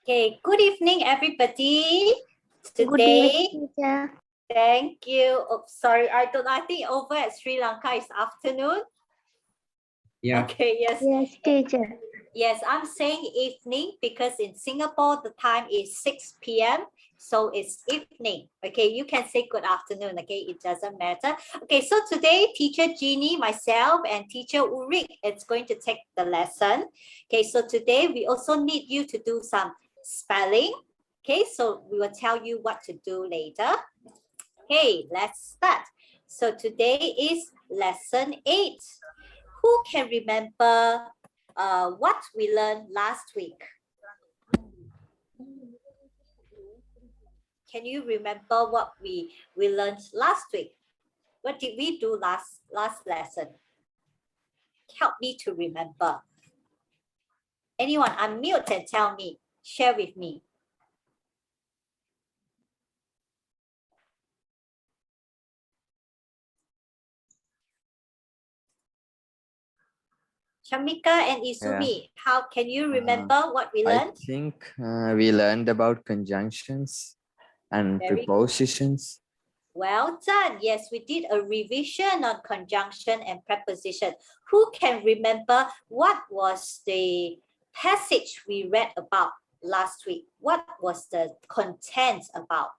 Okay, good evening, everybody. Today, thank you. Oh, sorry, I think over at Sri Lanka it's afternoon. Yeah. Okay, yes. Yes, teacher. Yes, I'm saying evening because in Singapore the time is 6 p.m. So it's evening. Okay, you can say good afternoon. Okay, it doesn't matter. Okay, so today teacher Jinnie, myself, and teacher Ulrich is going to take the lesson. Okay, so today we also need you to do some spelling. Okay, so we will tell you what to do later. Okay, let's start. So today is lesson 8. Who can remember what we learned last week? Can you remember what we learned last week? What did we do last lesson? Help me to remember. Anyone unmute and tell me, share with me. Shamika and Izumi, how can you remember what we learned? I think we learned about conjunctions and prepositions. Well done. Yes, we did a revision on conjunction and preposition. Who can remember what was the passage we read about last week? What was the content about?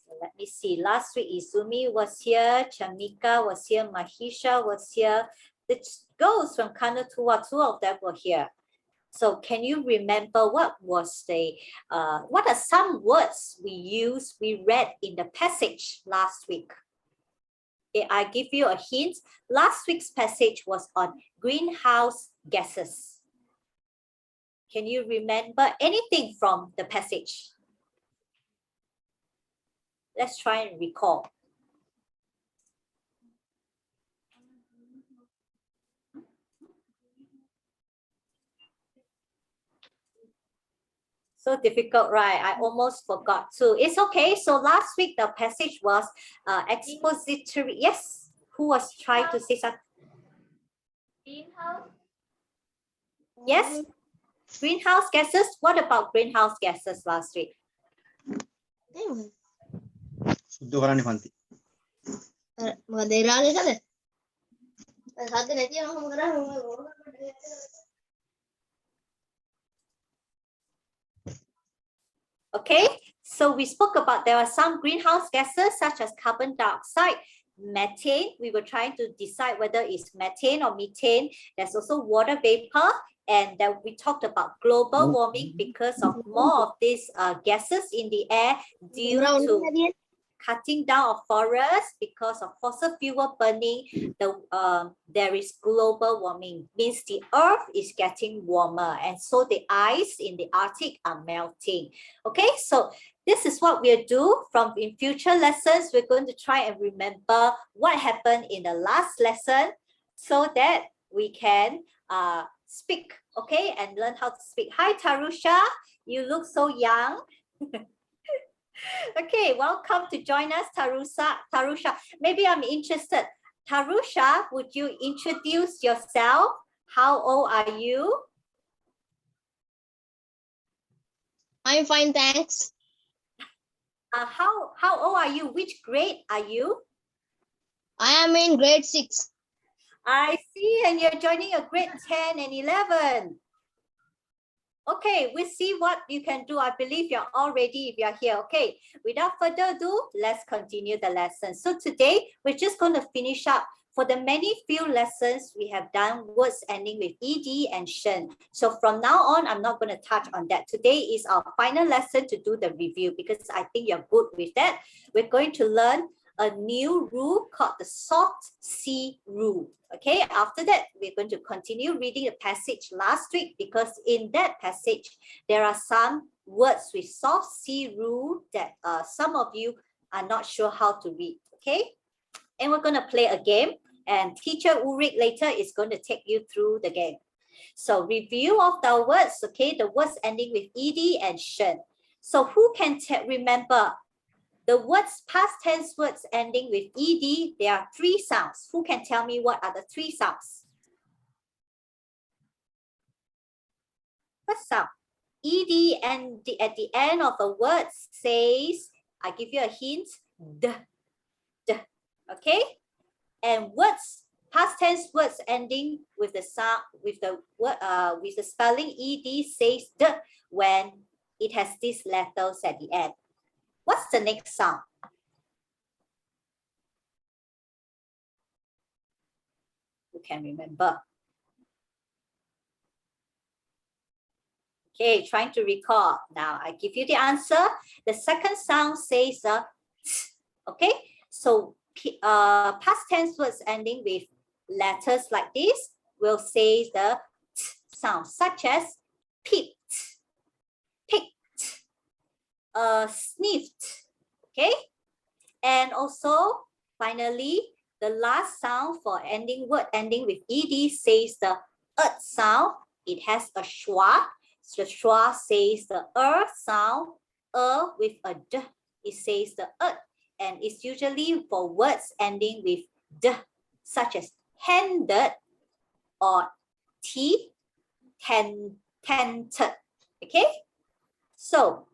So let me see. Last week, Izumi was here, Chamika was here, Mahisha was here. The girls from Kanutua, 2 of them were here. So can you remember what was what are some words we read in the passage last week? Okay, I give you a hint. Last week's passage was on greenhouse gases. Can you remember anything from the passage? Let's try and recall. So difficult, right? I almost forgot too. It's okay. So last week the passage was expository. Yes, who was trying to say something? Greenhouse. Yes, greenhouse gases. What about greenhouse gases last week? Okay, so we spoke about there are some greenhouse gases such as carbon dioxide, methane. We were trying to decide whether it's methane or methane. There's also water vapor. And then we talked about global warming because of more of these gases in the air due to cutting down of forests because of fossil fuel burning. There is global warming, means the earth is getting warmer, and so the ice in the Arctic are melting. Okay, so this is what we'll do. In future lessons, we're going to try and remember what happened in the last lesson so that we can speak, okay, and learn how to speak. Hi, Tarusha, you look so young. Okay, welcome to join us, Tarusha. Maybe I'm interested. Tarusha, would you introduce yourself? How old are you? I'm fine, thanks. How old are you? Which grade are you? I am in grade 6. I see, and you're joining a grade 10 and 11. Okay, we'll see what you can do. I believe you're all ready if you're here. Okay, without further ado, let's continue the lesson. So today, we're just going to finish up. For the many few lessons, we have done words ending with ed and shen. So from now on, I'm not going to touch on that. Today is our final lesson to do the review because I think you're good with that. We're going to learn a new rule called the soft C rule. Okay, after that, we're going to continue reading the passage last week because in that passage, there are some words with soft C rule that some of you are not sure how to read. Okay, and we're going to play a game and teacher Ulrich later is going to take you through the game. So review of the words, okay, the words ending with ed and shen. So who can remember The words, past tense words ending with ed, there are 3 sounds. Who can tell me what are the 3 sounds? First sound, ed, and at the end of a word says, I give you a hint, d. Okay? And words, past tense words ending with the sound, with the spelling ed says d when it has these letters at the end. What's the next sound? You can remember. Okay, trying to recall. Now I give you the answer. The second sound says a t. Okay, so past tense words ending with letters like this will say the t sound, such as picked, picked, sniffed. Okay, and also finally the last sound for ending word ending with ed says the sound. It has a schwa. The schwa says the sound. With a d, it says the and it's usually for words ending with d, such as handed or tented. Okay, so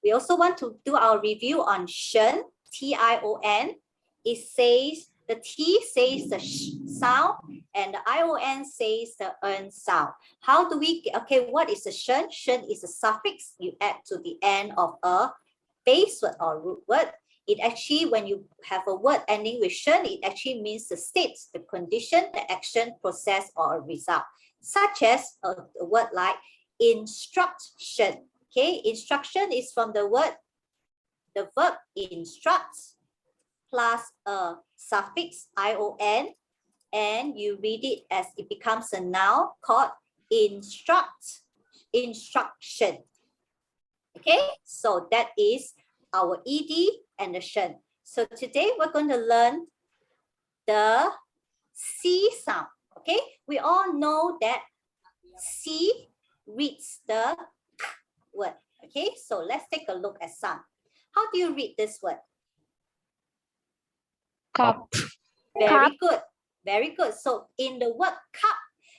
we also want to do our review on tion, tion. It says the t says the sh sound and the ion says the sound. How do we, okay, what is a tion? Tion is a suffix you add to the end of a base word or root word. It actually, when you have a word ending with tion, it actually means the state, the condition, the action, process, or a result. Such as a word like instruction. Okay, instruction is from the word, the verb instructs plus a suffix ion, and you read it as it becomes a noun called instruct, instruction. Okay, so that is our ed and the tion. So today we're going to learn the c sound. Okay, we all know that c reads the k word. Okay, so let's take a look at some. How do you read this word? Cup. Very good. Very good. So in the word cup,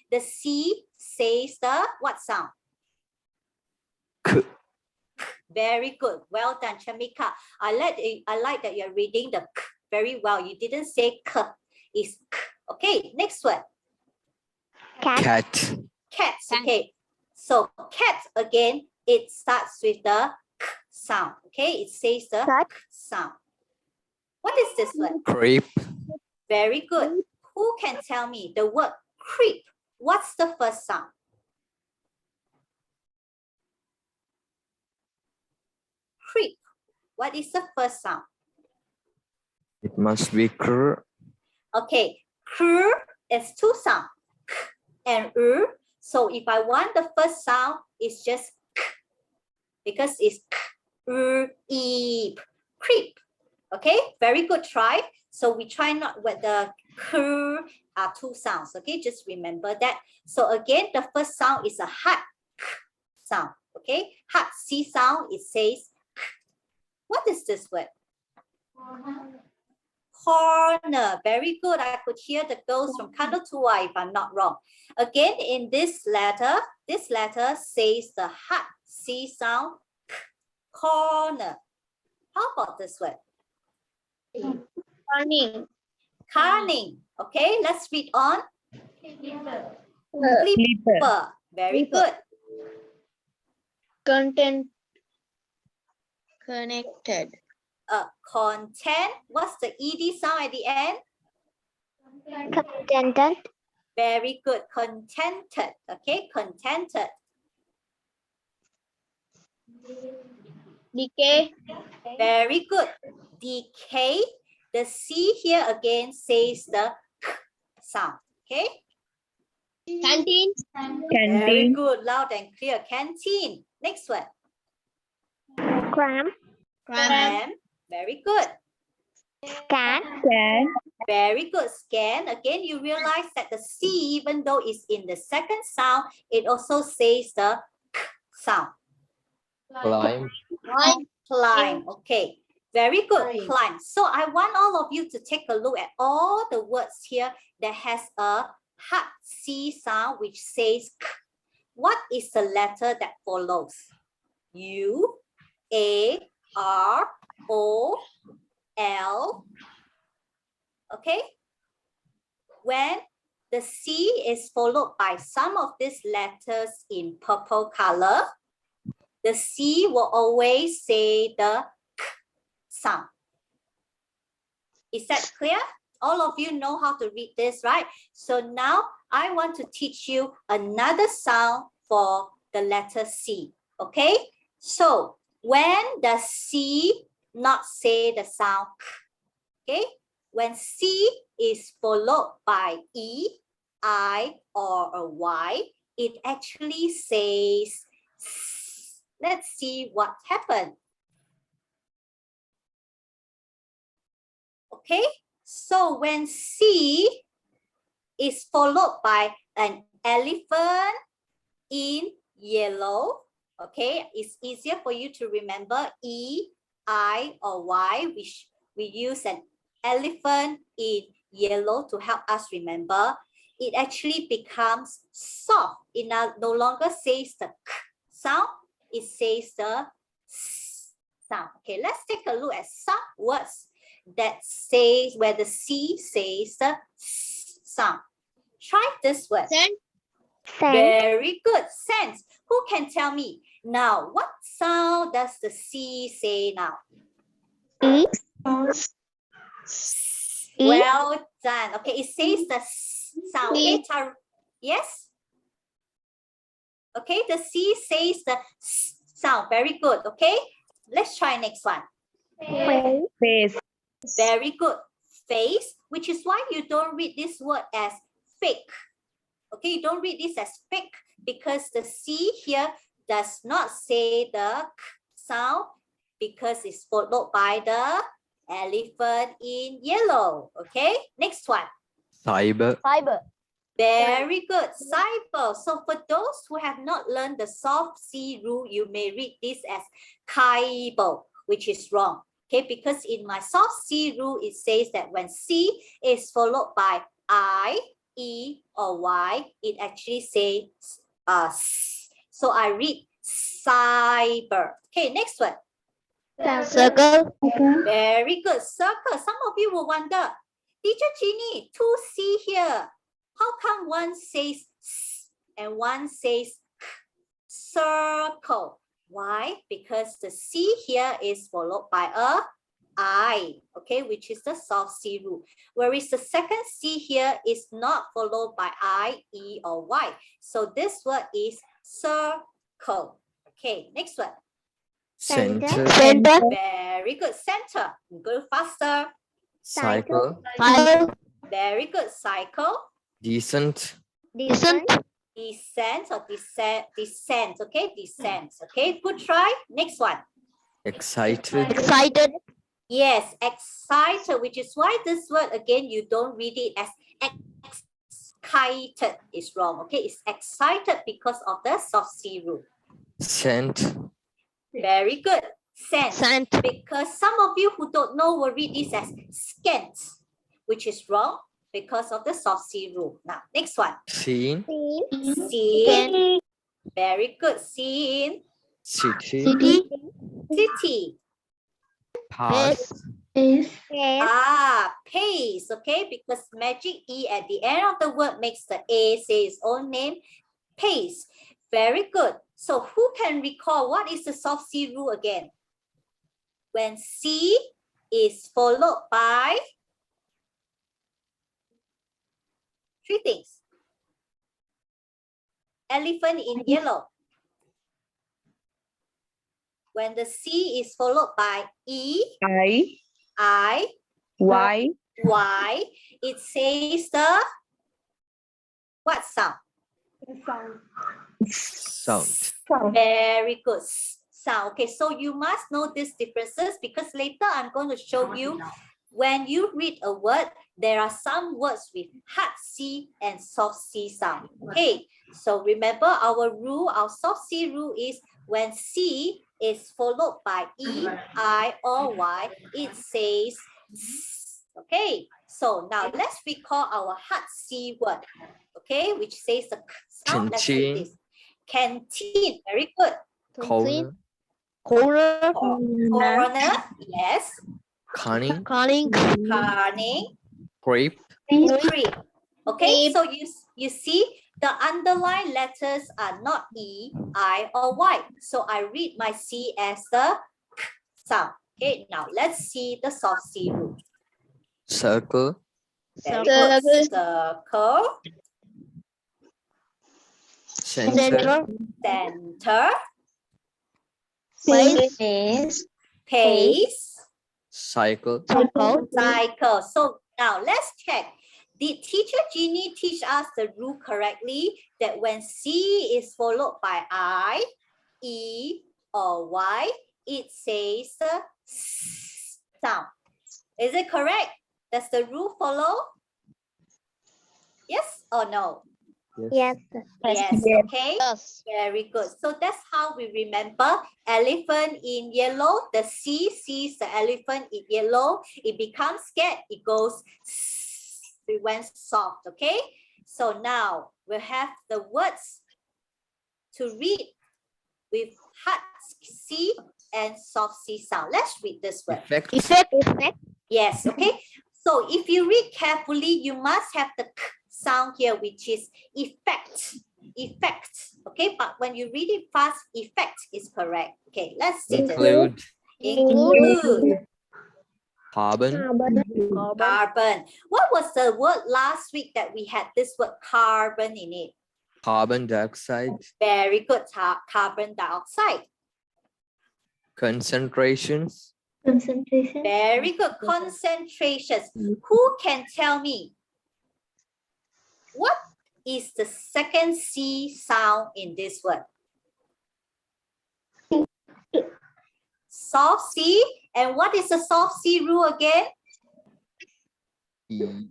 the C says the what sound? K. Very good. Well done, Chamika. I like that you're reading the k very well. You didn't say k. It's k. Okay, next word. Cat. Cats. Okay. So cat again, it starts with the k sound. Okay, it says the k sound. What is this word? Creep. Very good. Who can tell me the word creep? What's the first sound? Creep. What is the first sound? It must be cr. Okay, cr is two sounds, k and So if I want the first sound, it's just k, because it's k, eep, creep. Okay, very good try. So we try not with the k are two sounds. Okay, just remember that. So again, the first sound is a hard k sound. Okay, hard C sound. It says k. What is this word? Corner. Very good. I could hear the girls from Kandotua if I'm not wrong. Again, in this letter says the hard C sound, k, corner. How about this word? Cunning. Cunning. Okay, let's read on. Clipper. Very good. Content. Connected. Content. What's the ed sound at the end? Contented. Very good. Contented. Okay, contented. Decay. Very good. Decay. The C here again says the k sound. Okay. Canteen. Very good. Loud and clear. Canteen. Next one. Cram. Cram. Very good. Scan. Very good. Scan. Again, you realize that the C, even though it's in the second sound, it also says the k sound. Climb. Climb. Okay. Very good, climb. So I want all of you to take a look at all the words here that has a hard C sound which says K. What is the letter that follows? U, A, R, O, L. Okay? When the C is followed by some of these letters in purple color, the C will always say the K sound. Is that clear? All of you know how to read this, right? So now I want to teach you another sound for the letter C, okay? So when the C not say the sound K, okay? When C is followed by E, I, or a Y, it actually says S. Let's see what happened. Okay, so when C is followed by an elephant in yellow, okay, it's easier for you to remember E, I, or Y, which we use an elephant in yellow to help us remember. It actually becomes soft. It no longer says the K sound, it says the S sound. Okay, let's take a look at some words that says where the C says the S sound. Try this word. Scent. Very good. Sense. Who can tell me? Now, what sound does the C say now? E. Well done. Okay, it says the S sound. Okay, yes? Okay, the C says the S sound. Very good. Okay, let's try next one. Face. Very good. Face, which is why you don't read this word as fake. Okay, you don't read this as fake because the C here does not say the K sound because it's followed by the elephant in yellow. Okay, next one. Cyber. Fiber. Very good. Cyber. So for those who have not learned the soft C rule, you may read this as Kaibo, which is wrong. Okay, because in my soft C rule, it says that when C is followed by I, E, or Y, it actually says S. So I read cyber. Okay, next one. Circle. Very good. Circle. Some of you will wonder, Teacher Jinnie, 2C here. How come one says S and one says K? Circle. Why? Because the C here is followed by a I, okay, which is the soft C rule. Whereas the second C here is not followed by I, E, or Y. So this word is circle. Okay, next one. Center. Center. Very good. Center. Go faster. Cycle. File. Very good. Cycle. Decent. Decent. Descent or descent. Okay, descent. Okay, good try. Next one. Excited. Excited. Yes, excited, which is why this word again you don't read it as excited. Is wrong. Okay, it's excited because of the soft C rule. Scent. Very good. Scent. Scent. Because some of you who don't know will read this as scent, which is wrong because of the soft C rule. Now, next one. Scene. Scene. Very good. Scene. City. City. City. Pass. Pace. Okay, because magic E at the end of the word makes the A say its own name. Pace. Very good. So who can recall what is the soft C rule again? When C is followed by three things. Elephant in yellow. When the C is followed by E, I, Y, Y, it says the what sound? Sound. Very good. Sound. Okay, so you must know these differences because later I'm going to show you when you read a word, there are some words with hard C and soft C sound. Okay, so remember our rule, our soft C rule is when C is followed by E, I, or Y, it says S. Okay, so now let's recall our hard C word, okay, which says the sound. Let's read this. Canteen, very good. Corner. Coroner, yes. Cunning. Carning, Grape. creep. Okay, so you see the underlined letters are not E, I, or Y. So I read my C as the K sound. Okay, now let's see the soft C rule. Circle. Very good. Circle, Center. center, Space. pace, Cycle. cycle. So now let's check. Did teacher Jinnie teach us the rule correctly that when C is followed by I, E, or Y, it says the S sound? Is it correct? Does the rule follow? Yes or no? Yes. Yes, okay. Very good. So that's how we remember elephant in yellow. The C sees the elephant in yellow. It becomes scared. It goes, it went soft, okay? So now we'll have the words to read with hard C and soft C sound. Let's read this word. Effect. Yes, okay. So if you read carefully, you must have the K sound here, which is effect. Effect. Okay, but when you read it fast, effect is correct. Okay, let's see this. Include. Carbon. Carbon. What was the word last week that we had this word carbon in it? Carbon dioxide. Very good. Carbon dioxide. Concentrations. Very good. Concentrations. Who can tell me what is the second C sound in this word? Soft C. And what is the soft C rule again? You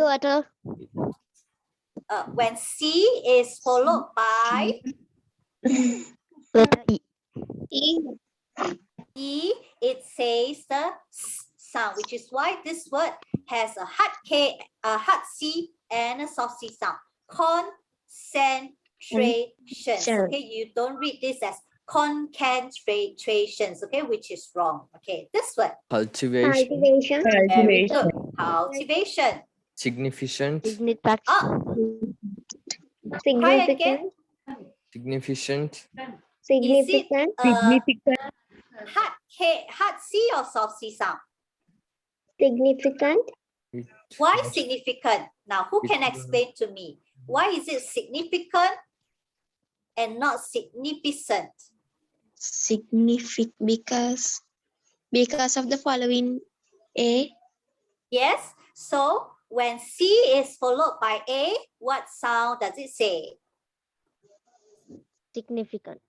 are When C is followed by E, it says the S sound, which is why this word has a hard K, a hard C, and a soft C sound. Concentrations. Okay, you don't read this as concentrations, okay, which is wrong. Okay, this word. Cultivation. Very good. Cultivation. Significant. Try again. Significant. Is it hard C or soft C sound? Significant. Why significant? Now, who can explain to me? Why is it significant and not significant? Significant because of the following A. Yes. So when C is followed by A, what sound does it say? Significant.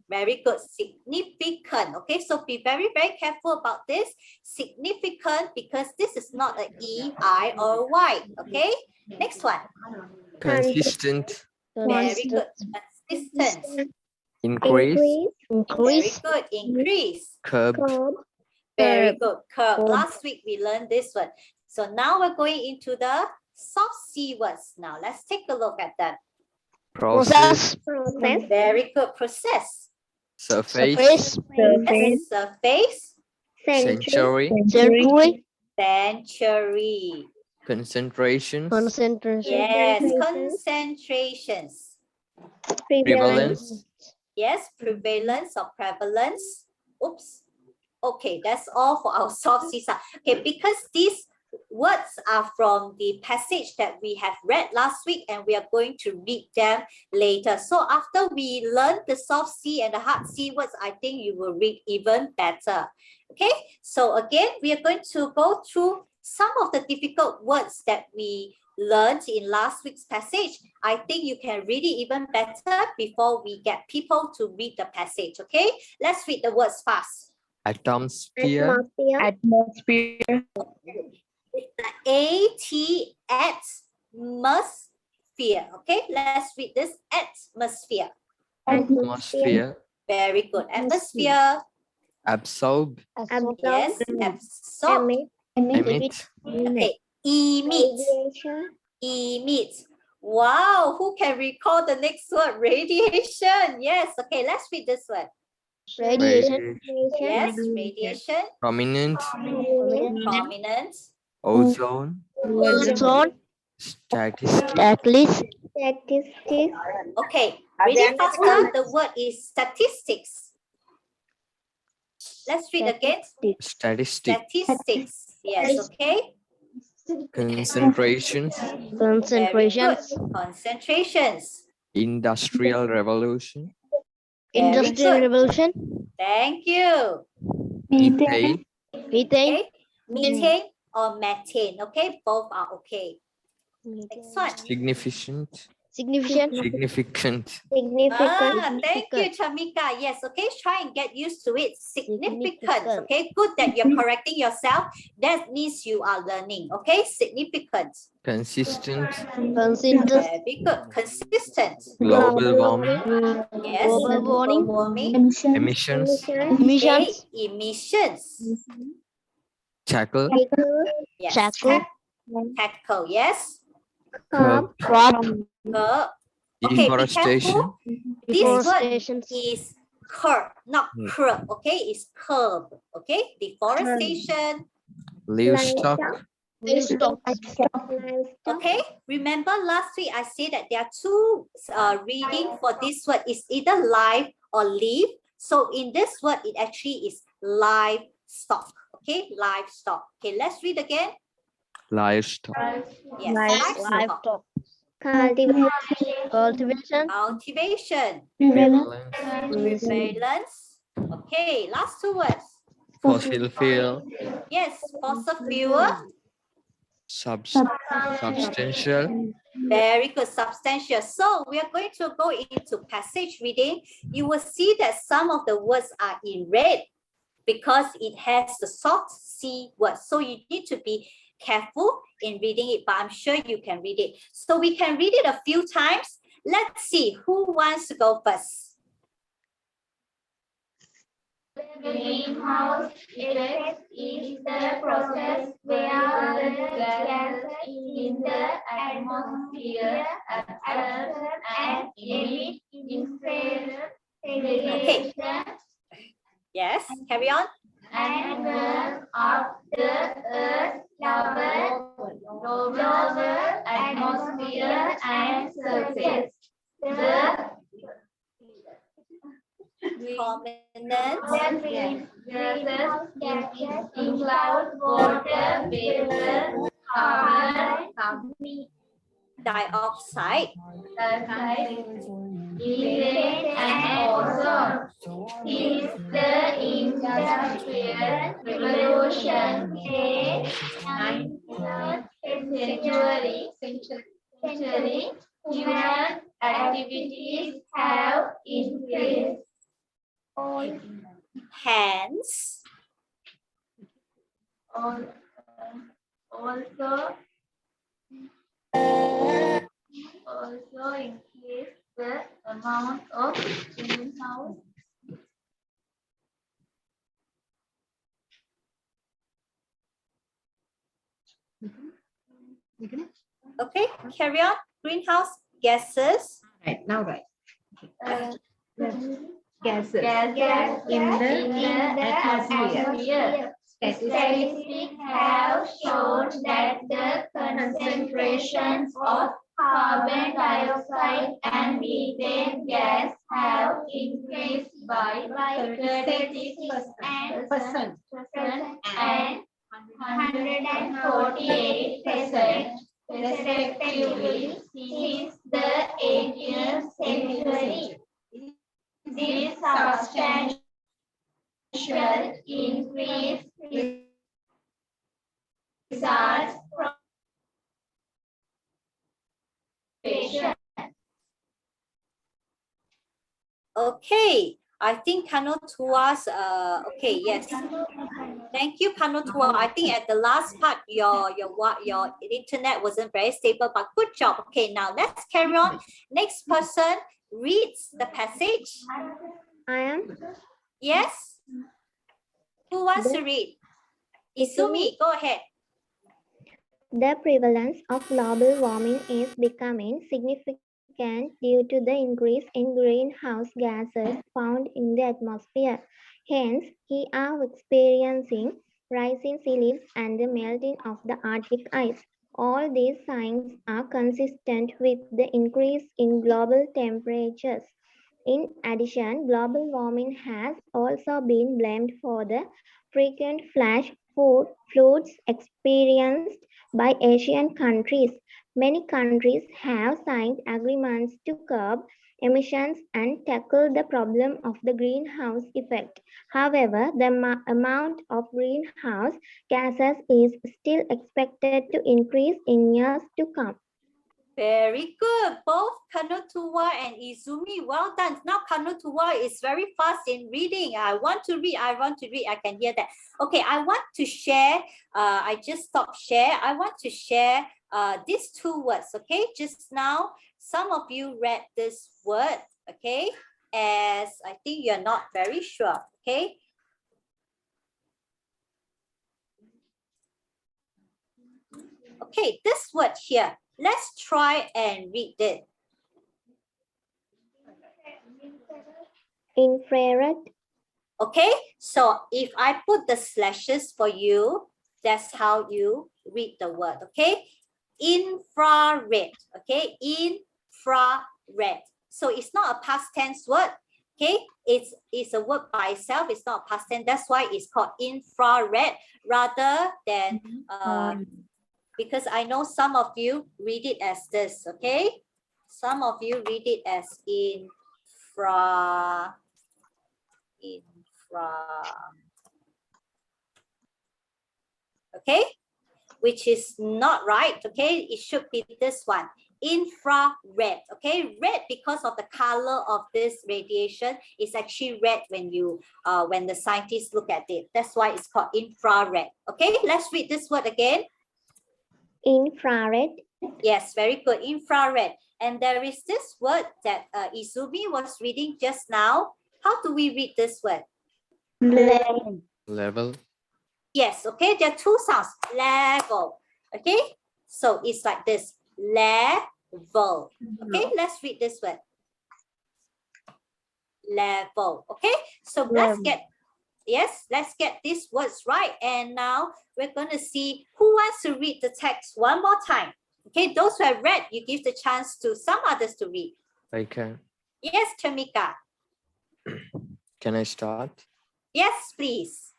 Very good. Significant. Okay, so be very, very careful about this. Significant, because this is not an E, I, or Y. Okay, next one. Consistent. Very good. Consistent. Increase. Very good. Increase. Curb. Very good. Curve. Last week we learned this one. So now we're going into the soft C words. Now let's take a look at that. Process. Very good. Process. Surface. Yes. Surface. Century. Century. Concentration. Yes. Concentrations. Prevalence. Yes. Prevalence or prevalence. Oops. Okay, that's all for our soft C sound. Okay, because these words are from the passage that we have read last week, and we are going to read them later. So after we learn the soft C and the hard C words, I think you will read even better. Okay, so again, we are going to go through some of the difficult words that we learned in last week's passage. I think you can read it even better before we get people to read the passage. Okay, let's read the words fast. Atmosphere. Atmosphere. A-T, atmosphere. Okay, let's read this. Atmosphere. Atmosphere. Very good. Atmosphere. Absorb. Yes. Absorb. Emit. Okay. Emit. Radiation. Emit. Wow. Who can recall the next word? Radiation. Yes. Okay. Let's read this word. Radiation. Yes. Radiation. Prominent. Prominent. Ozone. Ozone. Statistics. Statistics. Okay. Reading faster. The word is statistics. Let's read again. Statistics. Statistics. Yes. Okay. Concentrations. Very Concentrations. good. Concentrations. Industrial revolution. Very Industrial good. revolution. Thank you. Methane. Methane. Okay. Methane or methane. Okay. Both are okay. Next one. Significant. Significant. Significant. Thank you, Chamika. Yes, okay, try and get used to it. Significant. Okay, good that you're correcting yourself. That means you are learning. Okay, significant. Consistent. Consistent. Very good. Consistent. Global warming. Yes. Global warming. Warming. Emissions. Okay, Emissions. emissions. Tackle. Yes. Tackle. Tackle. Yes. Curb. Crop. Curb. Okay, be Deforestation. careful. This word Deforestation. is curb, not curb. Okay, it's curb. Okay, deforestation. Livestock. Livestock. Okay, remember last week I said that there are two reading for this word. It's either live or live. So in this word, it actually is livestock. Okay, livestock. Okay, let's read again. Livestock. Yes, livestock. Cultivation. Cultivation. Prevalence. Surveillance. Okay, last two words. Fossil fuel. Yes, fossil fuel. Substantial. Very good, substantial. So we are going to go into passage reading. You will see that some of the words are in red because it has the soft C word. So you need to be careful in reading it, but I'm sure you can read it. So we can read it a few times. Let's see who wants to go first. Greenhouse effect is the process where the gases in the atmosphere absorb and emit infrared radiation Yes, carry on. and burn up the Earth's lower atmosphere and surface. The Prominent. gases include water, vapor, carbon Dioxide. methane, and ozone. Since the Industrial Revolution, 19th century, human activities have increased. Hands. Also increase the amount of greenhouse Okay, carry on. Greenhouse gases. Right, now right. Gases in the atmosphere. Statistics have shown that the concentrations of carbon dioxide and methane gas have increased by 36% and 148% respectively since the 18th century. This substantial increase results from Okay, I think Kanotua's okay, yes. Thank you, Kanotua. I think at the last part your internet wasn't very stable, but good job. Okay, now let's carry on. Next person reads the passage. I am. Yes? Who wants to read? Izumi, go ahead. The prevalence of global warming is becoming significant due to the increase in greenhouse gases found in the atmosphere. Hence, we are experiencing rising sea levels and the melting of the Arctic ice. All these signs are consistent with the increase in global temperatures. In addition, global warming has also been blamed for the frequent flash floods experienced by Asian countries. Many countries have signed agreements to curb emissions and tackle the problem of the greenhouse effect. However, the amount of greenhouse gases is still expected to increase in years to come. Very good. Both Kanutuwa and Izumi, well done. Now Kanutuwa is very fast in reading. I want to read. I can hear that. Okay, I want to share. I just stopped share. I want to share these two words. Okay, just now, some of you read this word. Okay, as I think you're not very sure. Okay. Okay, this word here. Let's try and read it. Infrared. Okay, so if I put the slashes for you, that's how you read the word, okay? Infrared, okay? Infrared. So it's not a past tense word, okay? It's a word by itself. It's not a past tense. That's why it's called infrared rather than because I know some of you read it as this, okay? Some of you read it as infra. Okay, which is not right, okay? It should be this one, infrared, okay? Red because of the color of this radiation is actually red when when the scientists look at it. That's why it's called infrared, okay? Let's read this word again. Infrared. Yes, very good, infrared. And there is this word that Izumi was reading just now. How do we read this word? Level. Yes, okay, there are two sounds, level, okay? So it's like this, level. Okay, let's read this word. Level, okay? So let's get these words right. And now we're going to see who wants to read the text one more time. Okay, those who have read, you give the chance to some others to read. I can. Yes, Chamika. Can I start? Yes, please.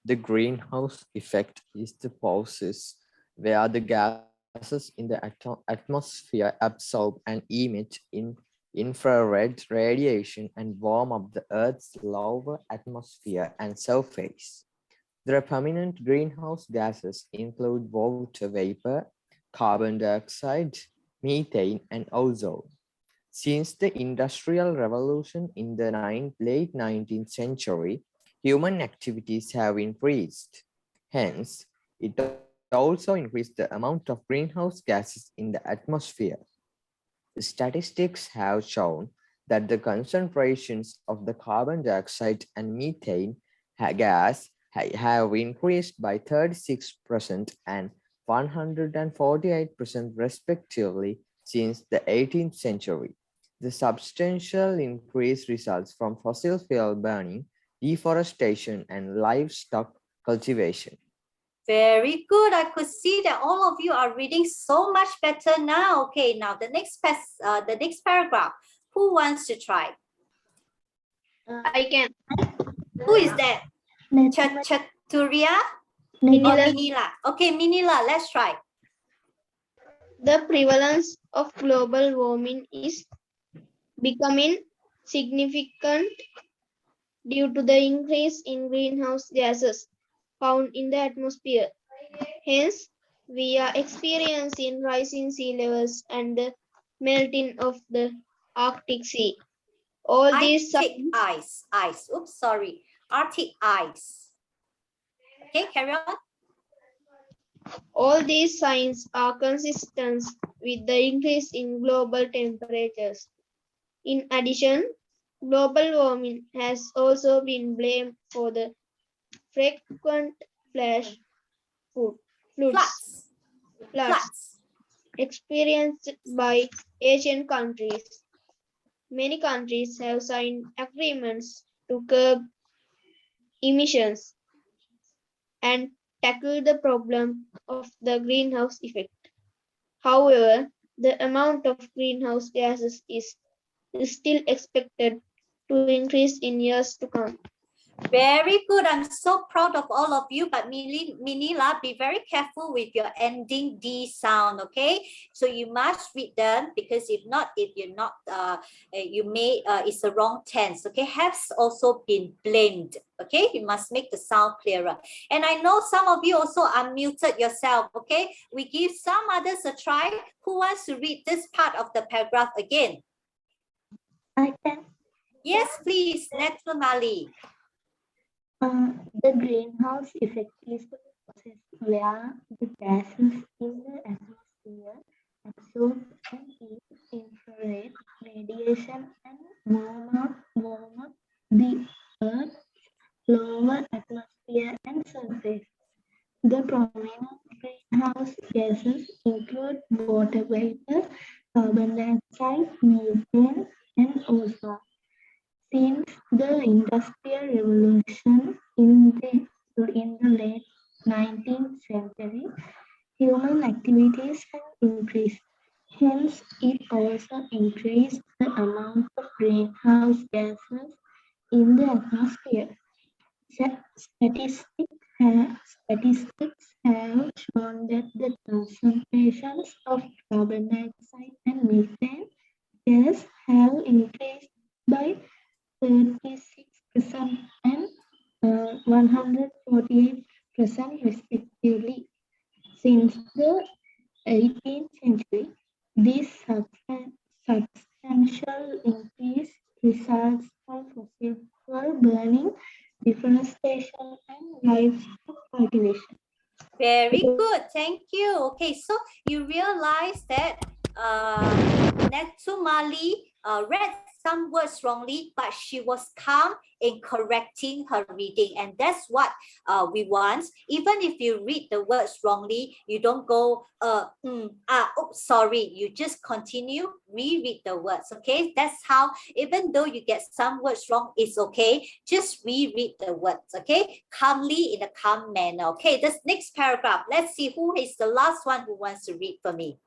The greenhouse effect is the process where the gases in the atmosphere absorb and emit infrared radiation and warm up the Earth's lower atmosphere and surface. The prominent greenhouse gases include water vapor, carbon dioxide, methane, and ozone. Since the Industrial Revolution in the late 19th century, human activities have increased. Hence, it also increased the amount of greenhouse gases in the atmosphere. The statistics have shown that the concentrations of the carbon dioxide and methane gas have increased by 36% and 148% respectively since the 18th century. The substantial increase results from fossil fuel burning, deforestation, and livestock cultivation. Very good. I could see that all of you are reading so much better now. Okay, now the next paragraph. Who wants to try? I can. Who is that? Chaturia or Minila? Okay, Minila, let's try. The prevalence of global warming is becoming significant due to the increase in greenhouse gases found in the atmosphere. Hence, we are experiencing rising sea levels and the melting of the Arctic Sea. Arctic ice. Oops, sorry. Arctic ice. Okay, carry on. All these signs are consistent with the increase in global temperatures. In addition, Global warming has also been blamed for the frequent flash floods Floods. experienced by Asian countries. Many countries have signed agreements to curb emissions and tackle the problem of the greenhouse effect. However, the amount of greenhouse gases is still expected to increase in years to come. Very good. I'm so proud of all of you. But Minila, be very careful with your ending D sound, okay? So you must read them, because if not, if you're not, you may, it's the wrong tense, okay? Has also been blamed, okay? You must make the sound clearer. And I know some of you also unmuted yourself, okay? We give some others a try. Who wants to read this part of the paragraph again? I can. Yes, please, Naturally. The greenhouse effect is the process where the gases in the atmosphere absorb and emit infrared radiation and warm up the Earth's lower atmosphere and surface. The prominent greenhouse gases include water vapor, carbon dioxide, methane, and ozone. Since the Industrial Revolution in the late 19th century, human activities have increased. Hence, it also increased the amount of greenhouse gases in the atmosphere. Statistics have shown that the concentrations of carbon dioxide and methane gas have increased by 36% and 148% respectively. Since the 18th century, this substantial increase results from fossil fuel burning, deforestation, and livestock cultivation. Very good, thank you. Okay, so you realize that Netumali read some words wrongly, but she was calm in correcting her reading, and that's what we want. Even if you read the words wrongly, you don't go sorry, you just continue, reread the words, okay? That's how, even though you get some words wrong, it's okay, just reread the words, okay? Calmly, in a calm manner. Okay, this next paragraph, let's see who is the last one who wants to read for me.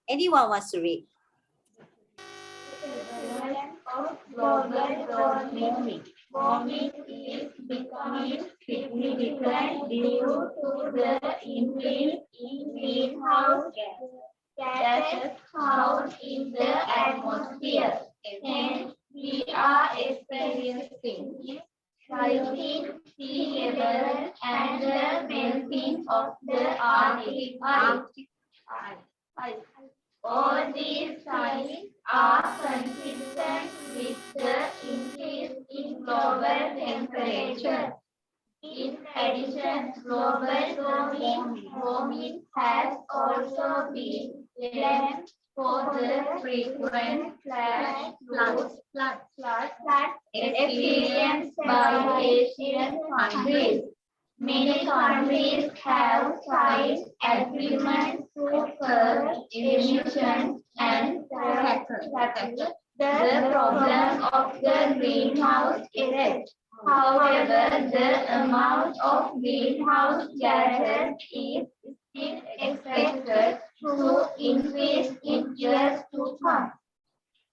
Anyone wants to read? Of global warming is becoming significant due to the increase in greenhouse gases found in the atmosphere. Hence, we are experiencing rising sea level and the melting of the Arctic ice. All these signs are consistent with the increase in global temperature. In addition, global warming has also been blamed for the frequent flash floods experienced by Asian countries. Many countries have signed agreements to curb emissions and tackle the problem of the greenhouse effect. However, the amount of greenhouse gases is still expected to increase in years to come.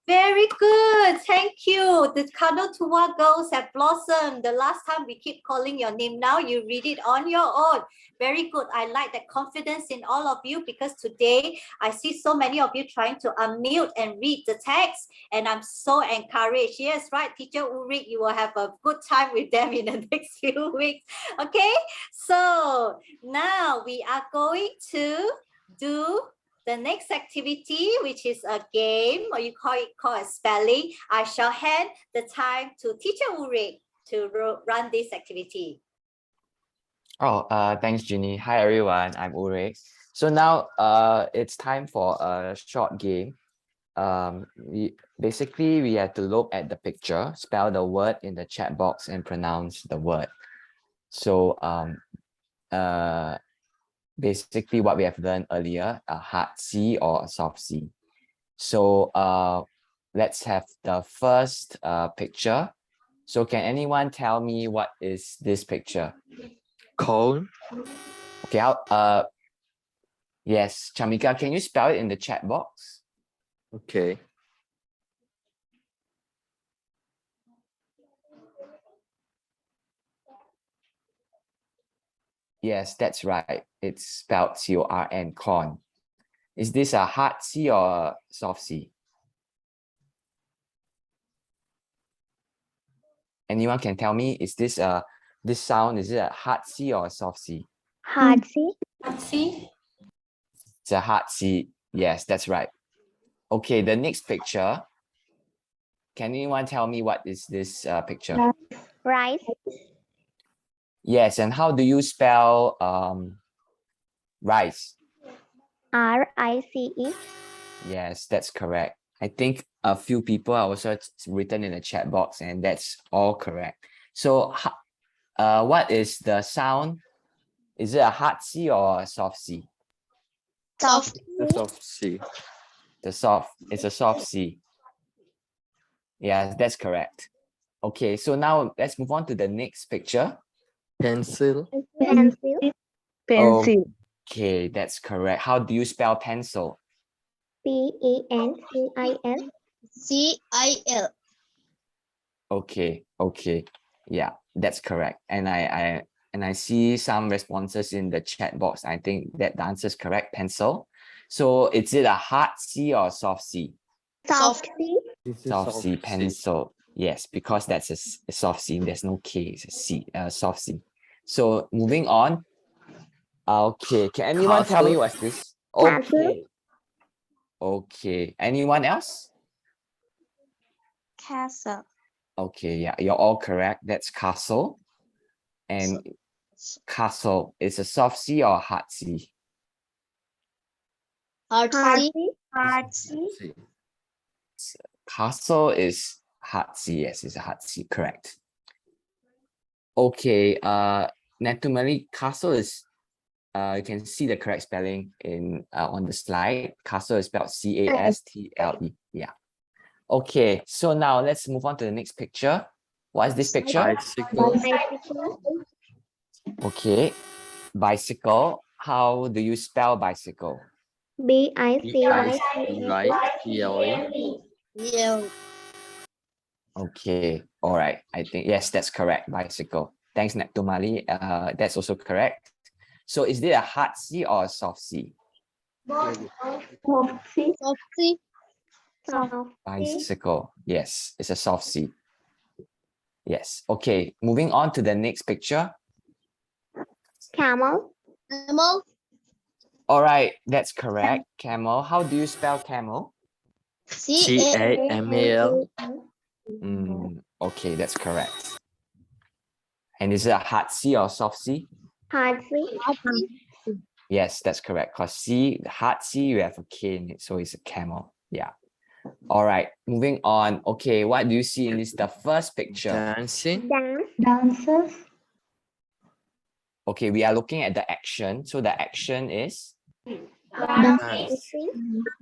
Very good, thank you. The Kano2Coast girls have blossomed. The last time we keep calling your name, now you read it on your own. Very good. I like that confidence in all of you, because today I see so many of you trying to unmute and read the text, and I'm so encouraged. Yes, right, Teacher Ulrich, you will have a good time with them in the next few weeks. Okay, so now we are going to do the next activity, which is a game, or you call it spelling. I shall hand the time to Teacher Ulrich to run this activity. Oh, thanks, Jinnie. Hi, everyone. I'm Ulrich. So now it's time for a short game. basically we have to look at the picture, spell the word in the chat box, and pronounce the word. So basically what we have learned earlier, a hard C or a soft C. So let's have the first picture. So can anyone tell me what is this picture? Cone. Okay, yes, Chamika, can you spell it in the chat box? Okay. Yes, that's right. It's spelled C-O-R-N, corn. Is this a hard C or a soft C? Anyone can tell me, is this this sound, is it a hard C or a soft C? Hard C. See? It's a hard C. Yes, that's right. Okay, the next picture. Can anyone tell me what is this picture? Rice. Yes, and how do you spell rice? R-I-C-E. Yes, that's correct. I think a few people are also written in the chat box, and that's all correct. So what is the sound? Is it a hard C or a soft C? Soft. The soft C. It's a soft C. Yeah, that's correct. Okay, so now let's move on to the next picture. Pencil. Pencil. Pencil. Okay, that's correct. How do you spell pencil? P-E-N-C-I-L. C-I-L. Okay, yeah, that's correct. And I see some responses in the chat box. I think that the answer is correct. Pencil. So is it a hard C or a soft C? Soft C. This is Soft C, pencil. Yes, because that's a soft C. There's no K. It's a C. Soft C. So moving on. Okay, can anyone tell me Castle. what's this? Castle. Okay. Anyone else? Castle. Okay, yeah, you're all correct. That's castle. And castle is a soft C or a hard C? Hard Hard C. C. Hard C. C. Castle is hard C. Yes, it's a hard C. Correct. Okay. Natumali, castle is. You can see the correct spelling in on the slide. Castle is spelled C-A-S-T-L-E. Yeah. Okay. So now let's move on to the next picture. What is this picture? Bicycle. Bicycle. Okay. Bicycle. How do you spell bicycle? B-I-C-Y-C-L-E. B-I-C-Y-C-L-E. Yeah. Okay. All right. I think yes, that's correct. Bicycle. Thanks, Natumali. That's also correct. So is it a hard C or a soft C? Soft C. Soft C. Soft C. Bicycle. Yes, it's a soft C. Yes. Okay. Moving on to the next picture. Camel. Camel. All right, that's correct. Camel. How do you spell camel? C-A-M-A-L. Okay, that's correct. And is it a hard C or soft C? Hard C. Yes, that's correct. Because C, the hard C, you have a K in it, so it's a camel. Yeah. All right, moving on. Okay, what do you see in this? The first picture. Dancing. Dance. Dancers. Okay, we are looking at the action. So the action is Dancing.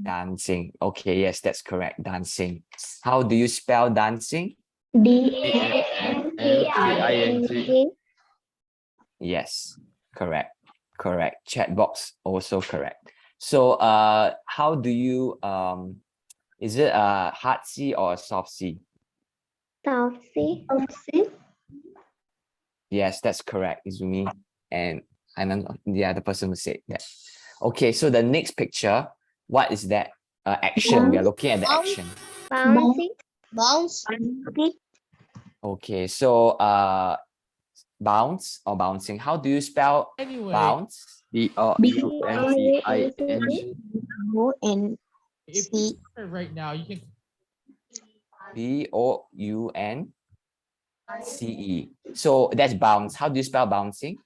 dancing. Okay, yes, that's correct. Dancing. How do you spell dancing? D-A-N-C-I-N-G. Yes, correct. Correct. Chat box also correct. So how do you is it a hard C or a soft C? Soft C. Soft C. Yes, that's correct, Izumi. And the other person who said that. Okay, so the next picture, what is that? Action. We are looking at the action. Bouncing. Bounce. Okay, so bounce or bouncing. How do you spell bounce? B-R-U-N-C-I-N-G. U-N-C. Right now, you can. B-O-U-N-C-E. So that's bounce. How do you spell bouncing?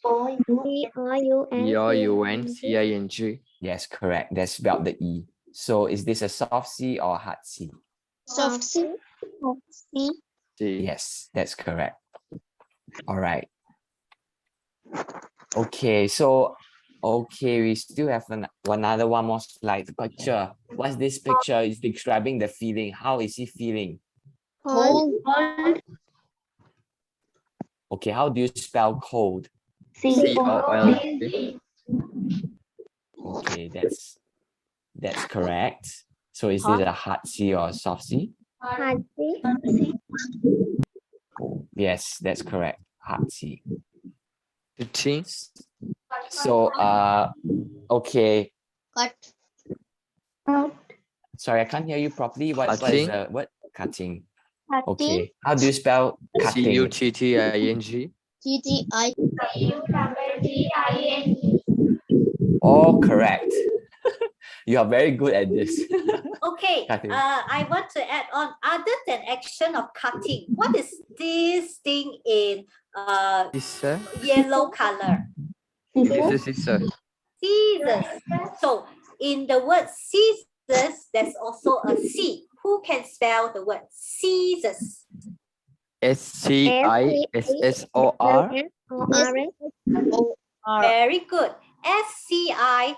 B-R-U-N-C-I-N-G. Yes, correct. That's spelled the E. So is this a soft C or a hard C? Soft C. C. C. Yes, that's correct. All right. Okay, so we still have another one more slide. Picture. What's this picture? Is describing the feeling. How is he feeling? Cold. Okay, how do you spell cold? C-O-L-D. Okay, that's correct. So is this a hard C or a soft C? Hard C. Oh, yes, that's correct. Hard C. 15. So okay. Cut. Sorry, I can't hear you properly. What is Cutting. the what? Cutting. Cutting. Okay. How do you spell cutting? C-U-T-T-I-N-G. TTI. All correct. You are very good at this. Okay, Cutting. I want to add on, other than action of cutting, what is this thing in Scissor. yellow color? Scissor. Scissors. So in the word scissors, there's also a C. Who can spell the word scissors? S-C-I-S-S-O-R. Very good. S-C-I-S-S-O-R.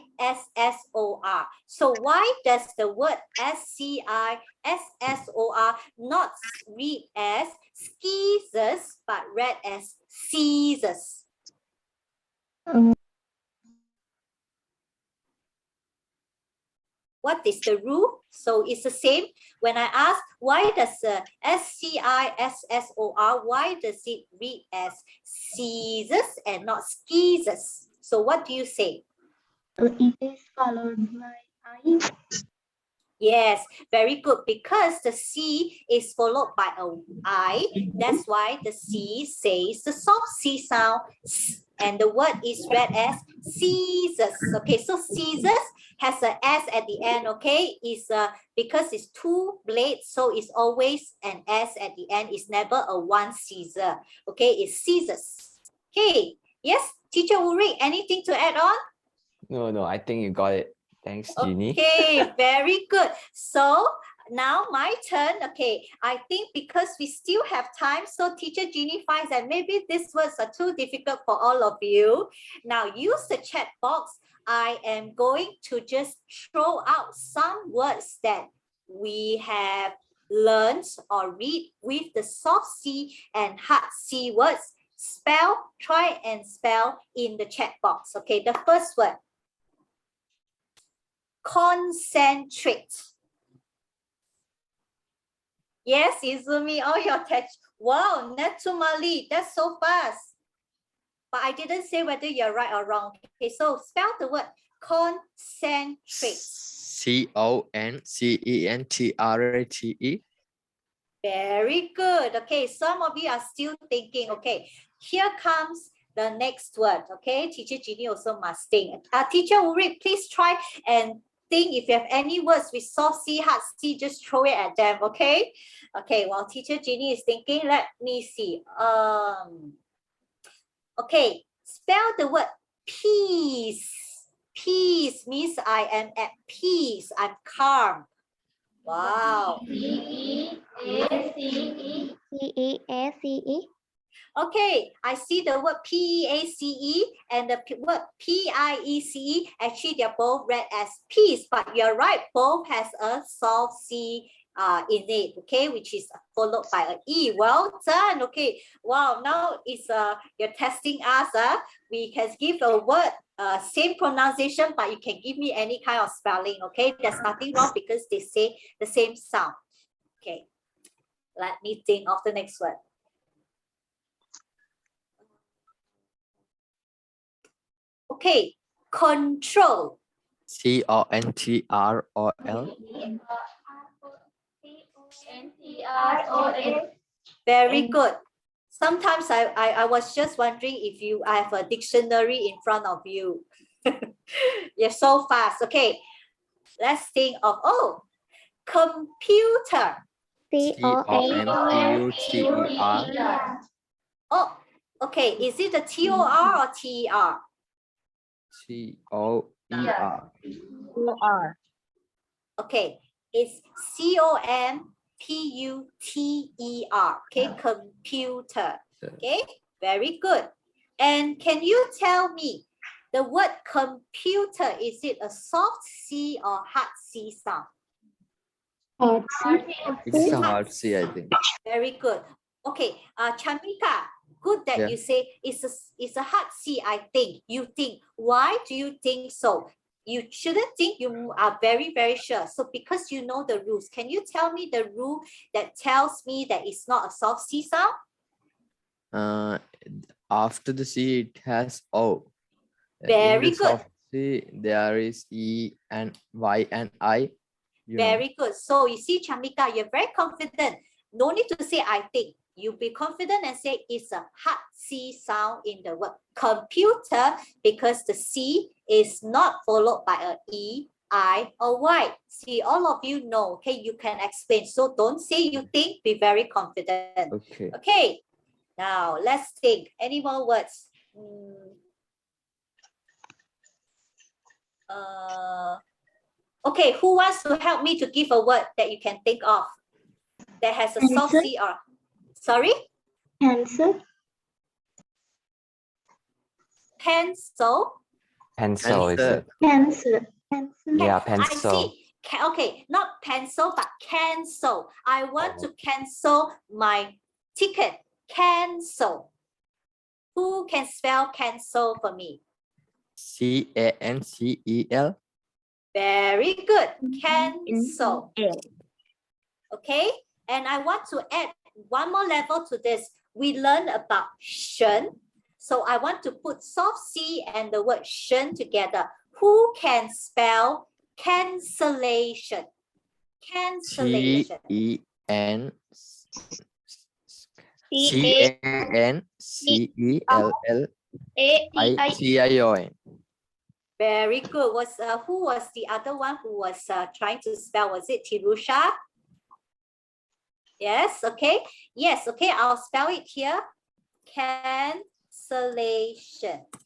So why does the word S-C-I-S-S-O-R not read as scissors but read as scissors? What is the rule? So it's the same. When I ask why does S-C-I-S-S-O-R, why does it read as scissors and not scissors? So what do you say? It is followed by I. Yes, very good. Because the C is followed by a I, that's why the C says the soft C sound, and the word is read as scissors. Okay, so scissors has an S at the end. Okay, is because it's two blades, so it's always an S at the end. It's never a one scissor. Okay, it's scissors. Okay, yes, Teacher Ulrich, anything to add on? No, I think you got it. Thanks, Jinnie. Okay, very good. So now my turn. Okay, I think because we still have time, so Teacher Jinnie finds that maybe these words are too difficult for all of you. Now use the chat box. I am going to just throw out some words that we have learned or read with the soft C and hard C words. Try and spell in the chat box. Okay, the first word. Concentrate. Yes, Izumi, all your text. Wow, Netumali, that's so fast. But I didn't say whether you're right or wrong. Okay, so spell the word concentrate. C-O-N-C-E-N-T-R-A-T-E. Very good. Okay, some of you are still thinking. Okay, here comes the next word. Okay, Teacher Jinnie also must think. Teacher Ulrich, please try and think if you have any words with soft C, hard C, just throw it at them, okay? Okay, while Teacher Jinnie is thinking, let me see. Okay, spell the word peace. Peace means I am at peace. I'm calm. Wow. P-E-A-C-E. Okay, I see the word P-E-A-C-E and the word P-I-E-C-E. Actually, they're both read as peace, but you're right, both has a soft C in it, okay, which is followed by an E. Well done. Okay, wow, now it's you're testing us. We can give a word same pronunciation, but you can give me any kind of spelling. Okay, there's nothing wrong because they say the same sound. Okay, let me think of the next word. Okay, control. C-O-N-T-R-O-L. Very good. Sometimes I was just wondering if you have a dictionary in front of you. You're so fast. Okay, let's think of, computer. C-O-M-P-U-T-E-R. Oh, okay. Is it a T-O-R or T-E-R? C-O-E-R. Okay, it's C-O-M-P-U-T-E-R. Okay, computer. Okay, very good. And can you tell me the word computer, is it a soft C or hard C sound? It's a hard C, I think. Very good. Okay, Chamika, good that Yeah. you say it's a hard C, I think. You think. Why do you think so? You shouldn't think, you are very, very sure. So because you know the rules, can you tell me the rule that tells me that it's not a soft C sound? After the C, it has O. Very In the good. soft C, there is E and Y and I. you know. Very good. So you see, Chamika, you're very confident. No need to say I think. You be confident and say it's a hard C sound in the word computer because the C is not followed by a E, I, or Y. See, all of you know, okay, you can explain. So don't say you think, be very confident. Okay. Okay, now let's think. Any more words? Okay, who wants to help me to give a word that you can think of that has a soft C or sorry? Pencil. Pencil. Pencil, is Pencil. it? Pencil. Pencil. Yeah, I pencil. see. Okay, not pencil, but cancel. I want to cancel my ticket. Cancel. Who can spell cancel for me? C-A-N-C-E-L. Very good. Cancel. Okay, and I want to add one more level to this. We learn about shen. So I want to put soft C and the word shen together. Who can spell cancellation? Cancellation. C-A-N-C-E-L-L-I-T-I-O-N. Very good. Who was the other one who was trying to spell? Was it Tirusha? Yes, okay. Yes, okay, I'll spell it here. Cancellation.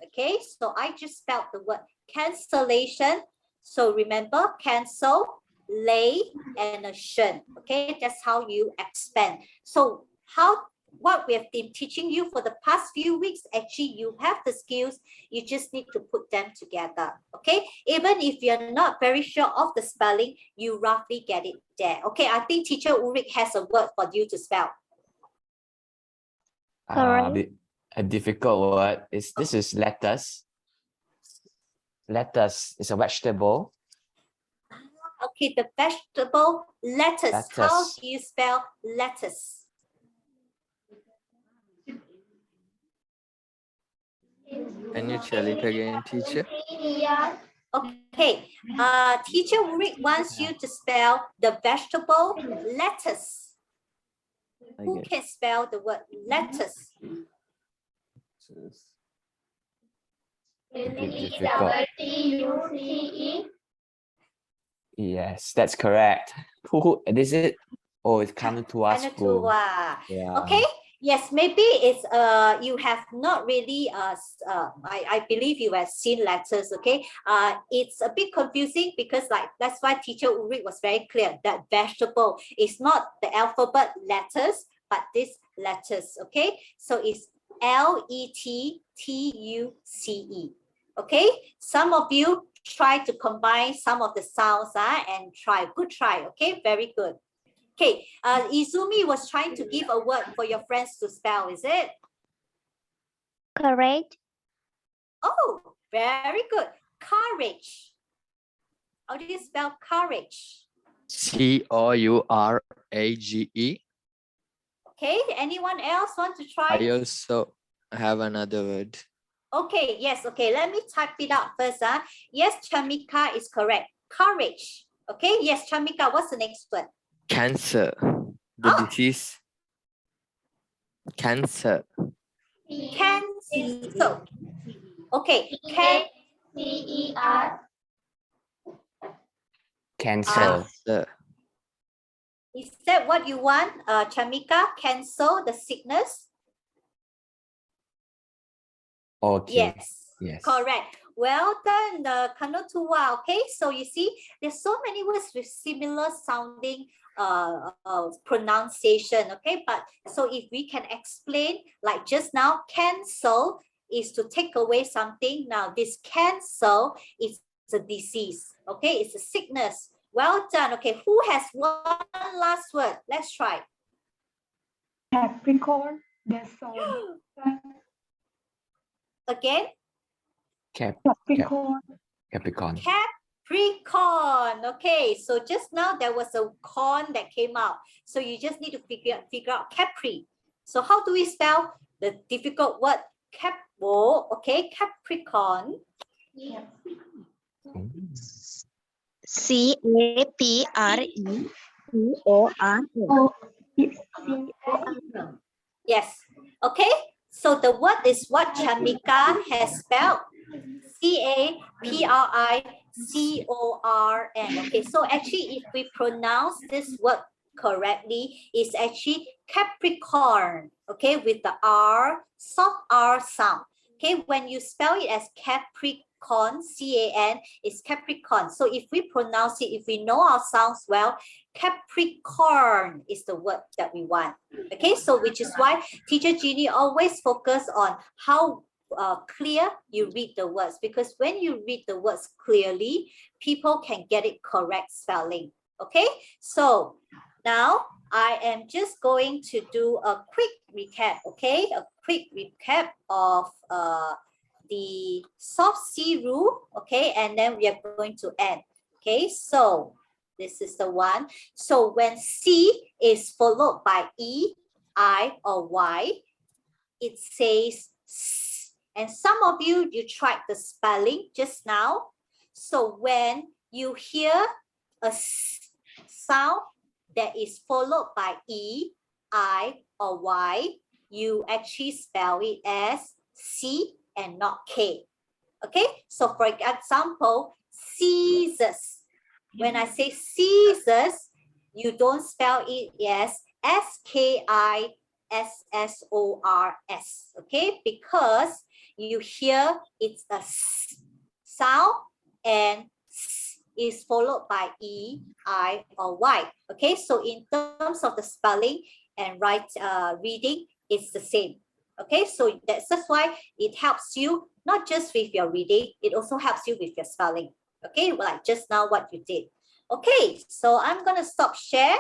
Okay, so I just spelled the word cancellation. So remember, cancel, lay, and a shen. Okay, that's how you expand. So what we have been teaching you for the past few weeks, actually you have the skills, you just need to put them together. Okay, even if you're not very sure of the spelling, you roughly get it there. Okay, I think teacher Ulrich has a word for you to spell. A difficult word is this is lettuce. Lettuce is a vegetable. Okay, the vegetable lettuce. How do you spell lettuce? Can you tell it again, teacher? Okay, teacher Ulrich wants you to spell the vegetable lettuce. Who can spell the word lettuce? L-E-T-T-U-C-E. Yes, that's correct. Who is it? Oh, it's Kanutua school. Yeah. Okay. Yes, maybe it's you have not really I believe you have seen letters. Okay. It's a bit confusing because that's why teacher Ulrich was very clear that vegetable is not the alphabet letters, but this letters. Okay. So it's L-E-T-T-U-C-E. Okay. Some of you try to combine some of the sounds and try. Good try. Okay. Very good. Okay, Izumi was trying to give a word for your friends to spell, is it? Correct. Oh, very good. Courage. How do you spell courage? C-O-U-R-A-G-E. Okay, anyone else want to try? I also have another word. Okay, yes, okay. Let me type it out first. Yes, Chamika is correct. Courage. Okay, yes, Chamika, what's the next word? Cancer. The disease. Cancer. Cancel. Okay. C-E-R. Cancel. Is that what you want, Chamika? Cancel the sickness? Okay. Yes. Yes. Correct. Well done, Kanotua. Okay, so you see, there's so many words with similar sounding pronunciation. Okay, but so if we can explain, like just now, cancel is to take away something. Now this cancel is a disease. Okay, it's a sickness. Well done. Okay, who has one last word? Let's try. Capricorn, disorder. Again. Capricorn. Capricorn. Capricorn. Okay, so just now there was a corn that came out. So you just need to figure out Capri. So how do we spell the difficult word Capo? Okay, Capricorn. CAPRECORN. Yes. Okay. So the word is what Chamika has spelled. CAPRICORN. Okay. So actually, if we pronounce this word correctly, it's actually Capricorn. Okay, with the R, soft R sound. Okay, when you spell it as Capricorn, CAN, it's Capricorn. So if we pronounce it, if we know our sounds well, Capricorn is the word that we want. Okay, so which is why Teacher Jinnie always focus on how clear you read the words, because when you read the words clearly, people can get it correct spelling. Okay, so now I am just going to do a quick recap. Okay, a quick recap of the soft C rule. Okay, and then we are going to end. Okay, so this is the one. So when C is followed by E, I, or Y, it says S. And some of you tried the spelling just now. So when you hear a S sound that is followed by E, I, or Y, you actually spell it as C and not K. Okay, so for example, scissors. When I say scissors, you don't spell it as SKISSORS, okay? Because you hear it's a S sound and S is followed by E, I, or Y, okay? So in terms of the spelling and reading, it's the same, okay? So that's why it helps you, not just with your reading, it also helps you with your spelling, okay? Like just now what you did. Okay, so I'm gonna stop share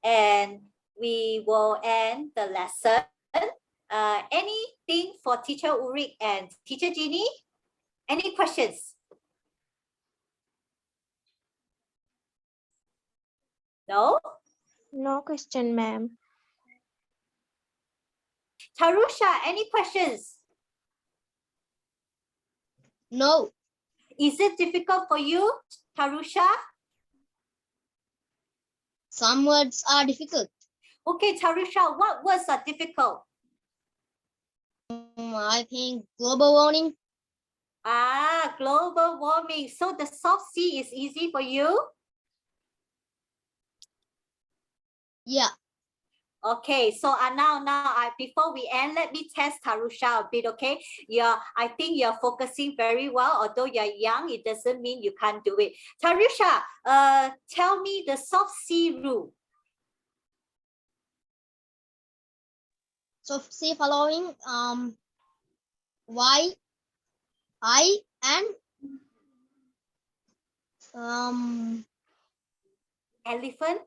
and we will end the lesson. Anything for Teacher Ulrich and Teacher Jinnie? Any questions? No? No question, ma'am. Tarusha, any questions? No. Is it difficult for you, Tarusha? Some words are difficult. Okay, Tarusha, what words are difficult? I think global warming. Ah, global warming. So the soft C is easy for you? Yeah. Okay, so now before we end, let me test Tarusha a bit, okay? I think you're focusing very well. Although you're young, it doesn't mean you can't do it. Tarusha, tell me the soft C rule. Soft C following Y, I, and Elephant?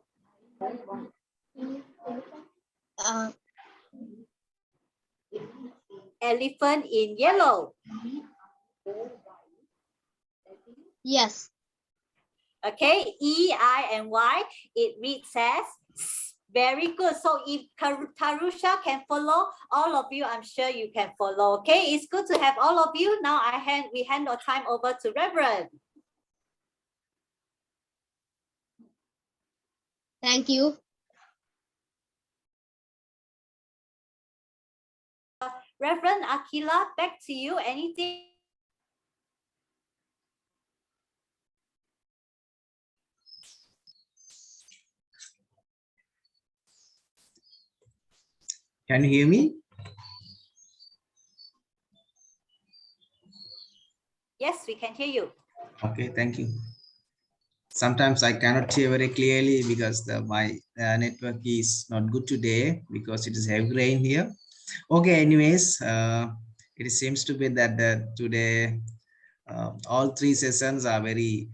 Elephant in yellow. Yes. Okay, E, I, and Y, it reads as S. Very good. So if Tarusha can follow, all of you, I'm sure you can follow. Okay, it's good to have all of you. Now we hand our time over to Reverend. Thank you. Reverend Akila, back to you. Anything? Can you hear me? Yes, we can hear you. Okay, thank you. Sometimes I cannot hear very clearly because my network is not good today because it is heavy rain here. Okay, anyways, it seems to be that today all three sessions are very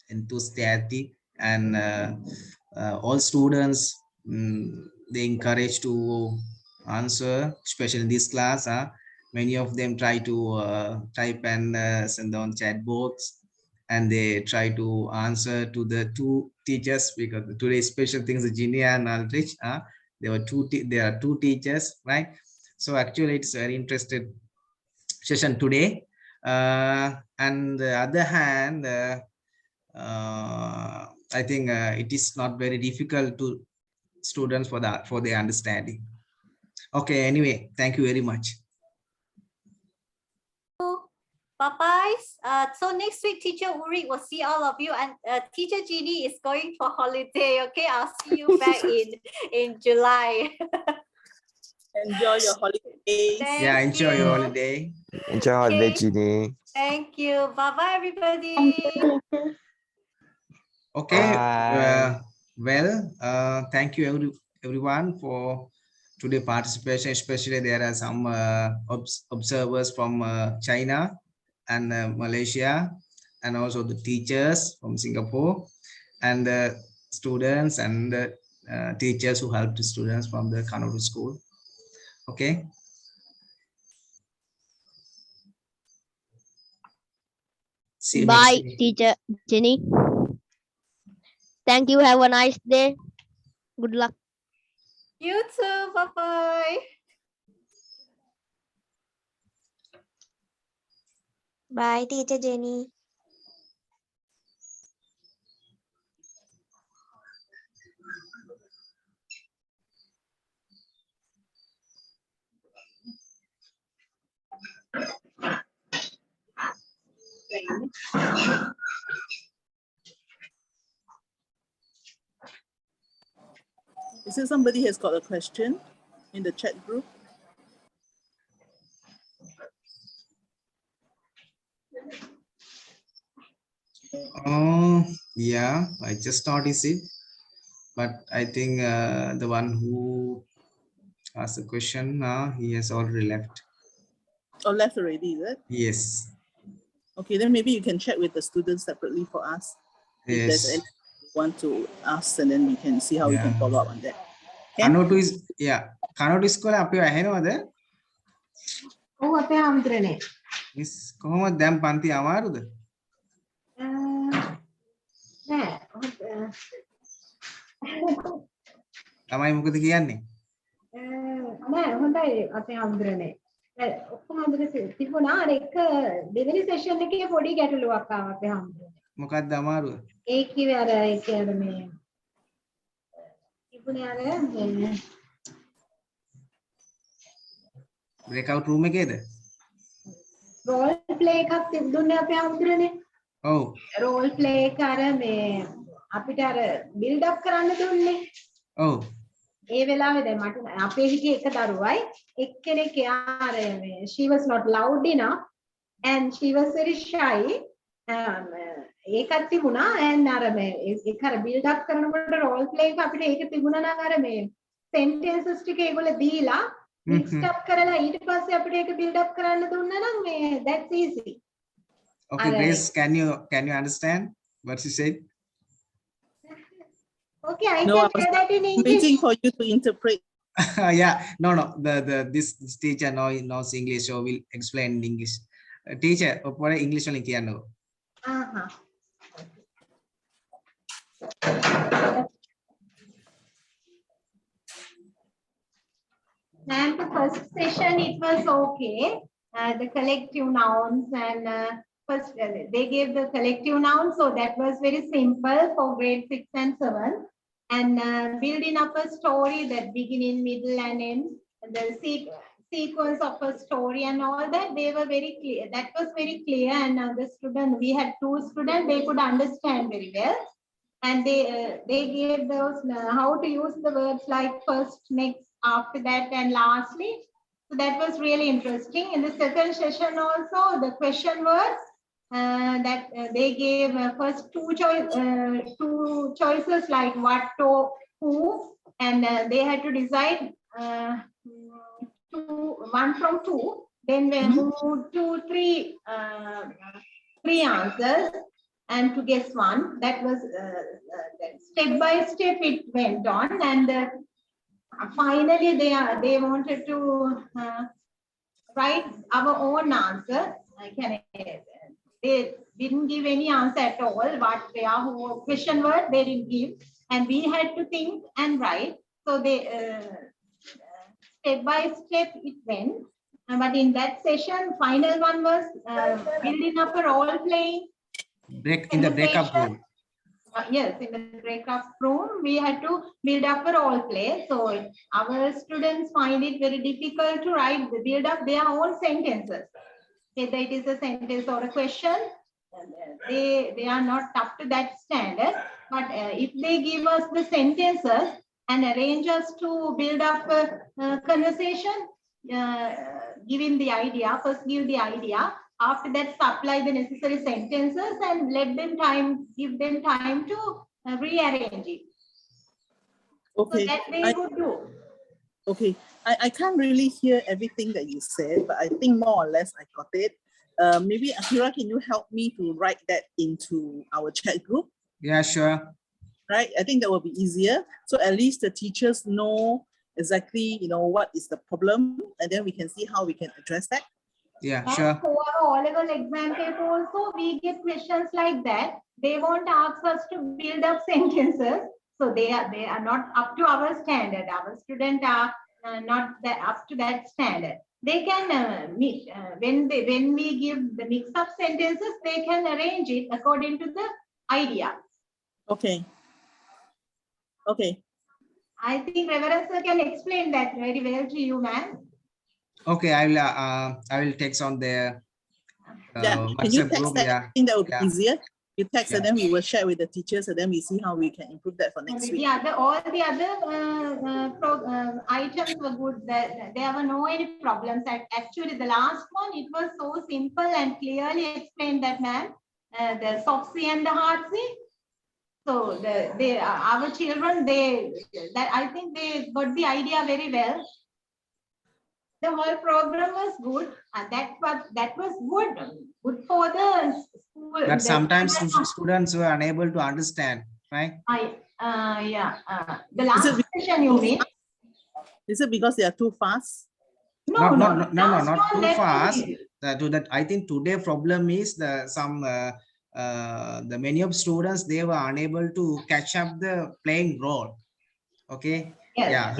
enthusiastic, and all students they encourage to answer, especially in this class. Many of them try to type and send on chat box, and they try to answer to the two teachers, because today's special things, Jinnie and Aldrich. There are two teachers, right? So actually it's very interesting session today. And the other hand, I think it is not very difficult to students for their understanding. Okay, anyway, thank you very much. Bye-bye. So next week, Teacher Uri will see all of you, and Teacher Jinnie is going for holiday. Okay, I'll see you back in July. Enjoy your holiday. Yeah, enjoy your holiday. Enjoy holiday, Jinnie. Thank you. Bye-bye, everybody. Okay. Bye. Well, thank you everyone for today participation. Especially there are some observers from China and Malaysia, and also the teachers from Singapore, and the students and the teachers who help the students from the Kanuri school. Okay. See you Bye, next week. Teacher Jinnie. Thank you. Have a nice day. Good luck. You too. Bye-bye. Bye, Teacher Jinnie. Is there somebody has got a question in the chat group? Yeah, I just noticed it, but I think the one who asked the question, he has already left. Or left already, is it? Yes. Okay, then maybe you can check with the students separately for us. If there's Yes. anyone you want to ask, and then we can see how we can follow up on that. Kanotu is, yeah. Kanotu school අපේ ඇහෙනවද? ඔව් අපේ ආම්ත්‍රණේ. Miss කොහොමද දැන් පන්ති අමාරුද? නෑ. ළමයි මොකද කියන්නේ? නෑ හොඳයි අපේ ආම්ත්‍රණේ. ඔක්කොම හොඳට තිබුණා. අර එක දෙවෙනි සෙෂන් එකේ පොඩි ගැටලුවක් ආවා අපේ ආම්ත්‍රණේ. මොකක්ද අමාරුව? ඒ කිව්වේ අර ඒක අර මේ තිබුණේ අර මේ breakout room එකේද? රෝල් ප්ලේ එකක් තිබුණේ අපේ ආම්ත්‍රණේ. ඔව්. රෝල් ප්ලේ එක අර මේ අපිට අර බිල්ඩ් අප් කරන්න දුන්නේ. ඔව්. ඒ වෙලාවේ දැන් මට අපේ හිටියේ එක දරුවයි එක්කෙනෙක් යාර she was not loud enough and she was very shy. ඒකත් තිබුණා and අර මේ ඒක අර build up කරනකොට role play එක අපිට ඒක තිබුණා නම් අර මේ sentences ටික ඒගොල්ලෝ දීලා mixed up කරලා ඊට පස්සේ අපිට ඒක build up කරන්න දුන්නා නම් මේ that's easy. Okay, Grace, can you understand what she said? Okay, I No, can I was say that in English. waiting for you to interpret. Yeah, no, this teacher knows English, so we'll explain in English. Teacher, what English only can know? And the first session, it was okay. The collective nouns and first they gave the collective nouns, so that was very simple for grade 6 and 7. And building up a story, that beginning, middle, and end, the sequence of a story and all that, they were very clear. That was very clear, and the student, we had 2 students, they could understand very well. And they gave those how to use the words like first, next, after that, and lastly. So that was really interesting. In the second session also, the question words, they gave first two choices like what or who, and they had to decide one from two. Then we moved to three answers and to guess one. That was step by step it went on, and finally they wanted to write our own answer. They didn't give any answer at all. What their question word they didn't give, and we had to think and write. So they step by step it went. But in that session, final one was building up a role playing. In the breakup room. Yes, in the breakup room, we had to build up a role play. So our students find it very difficult to build up their own sentences. Whether it is a sentence or a question, they are not up to that standard. But if they give us the sentences and arrange us to build up a conversation, giving the idea, first give the idea, after that supply the necessary sentences and give them time to rearrange it. Okay. So that they could do. Okay, I can't really hear everything that you said, but I think more or less I got it. Maybe Akira, can you help me to write that into our chat group? Yeah, sure. Right, I think that will be easier. So at least the teachers know exactly, what is the problem, and then we can see how we can address that. Yeah, and sure. for our O-level exam paper also, we get questions like that. They won't ask us to build up sentences. So they are not up to our standard. Our students are not up to that standard. They can when we give the mix-up sentences, they can arrange it according to the idea. Okay. Okay. I think Reverend Sir can explain that very well to you, ma'am. Okay, I will text on the Can you WhatsApp text group. that? Yeah. I think that would be easier. You text Yeah. and then we will share with the teachers, and then we see how we can improve that for next week. All the other items were good. There were no any problems. Actually, the last one, it was so simple and clearly explained that, ma'am, the soft-C and the hard-C. So our children, I think they got the idea very well. The whole program was good, and that was good for the school. But sometimes students were unable to understand, right? The last session, you mean? Is it because they are too fast? No, not too fast. I think today problem is the many of students, they were unable to catch up the playing role. Okay. Yes,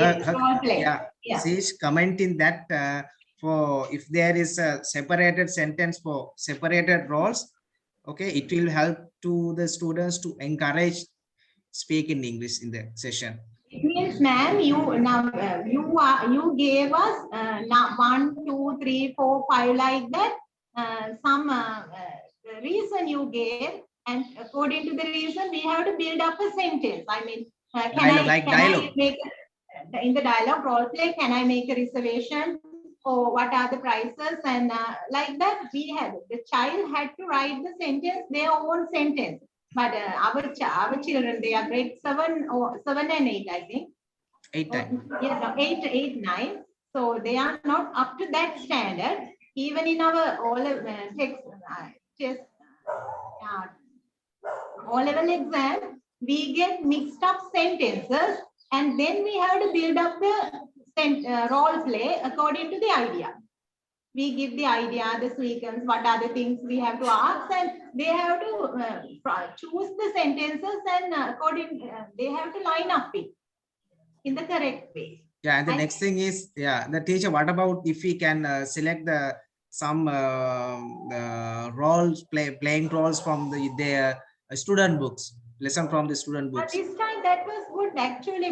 She's commenting that for if there is a separated sentence for separated roles, okay, it will help to the students to encourage speak in English in the session. It means, ma'am, you gave us 1, 2, 3, 4, 5 like that. Some reason you gave, and according to the reason, we have to build up a sentence. I mean, dialogue. In the dialogue role play, can I make a reservation, or what are the prices, and like that the child had to write the sentence, their own sentence. But our children, they are grade 7 and 8, I think. 8, 8, 9. So they are not up to that standard. Even in our O-level exam, we get mixed up sentences, and then we have to build up the role play according to the idea. We give the idea, the sequence, what are the things we have to ask, and they have to choose the sentences, and they have to line up it in the correct way. Yeah, and the next thing is, the teacher, what about if we can select some playing roles from their student books, lesson from the student books. But this time that was good actually.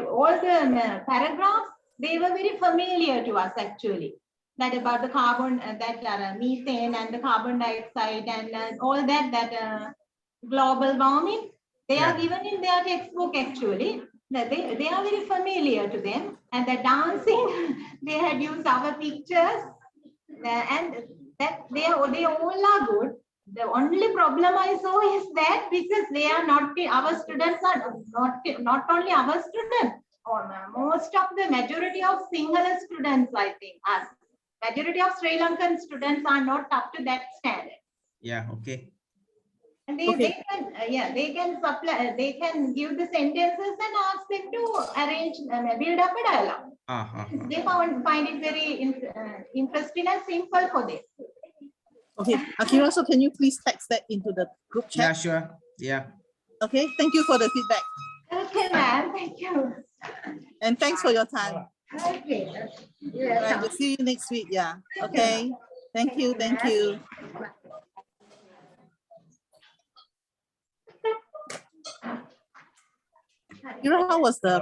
All the paragraphs, they were very familiar to us actually. That about the carbon, methane and the carbon dioxide and all that global warming, they are given in their textbook actually. They are very familiar to them. And the dancing, they had used our pictures. and that they all are good. The only problem I saw is that because they are not our students are not only our students, or most of the majority of Sinhala students, I think, as majority of Sri Lankan students are not up to that standard. Yeah, okay. And they can they can supply, they can give the sentences and ask them to arrange build up a dialogue. They find it very interesting and simple for them. Okay, Akira, so can you please text that into the group chat? Yeah, sure. Yeah. Okay, thank you for the feedback. Okay, ma'am, thank you. And thanks for your time. Okay. All right, we'll see you next week. Yeah. Okay. Thank you. Thank you. Akira, how was the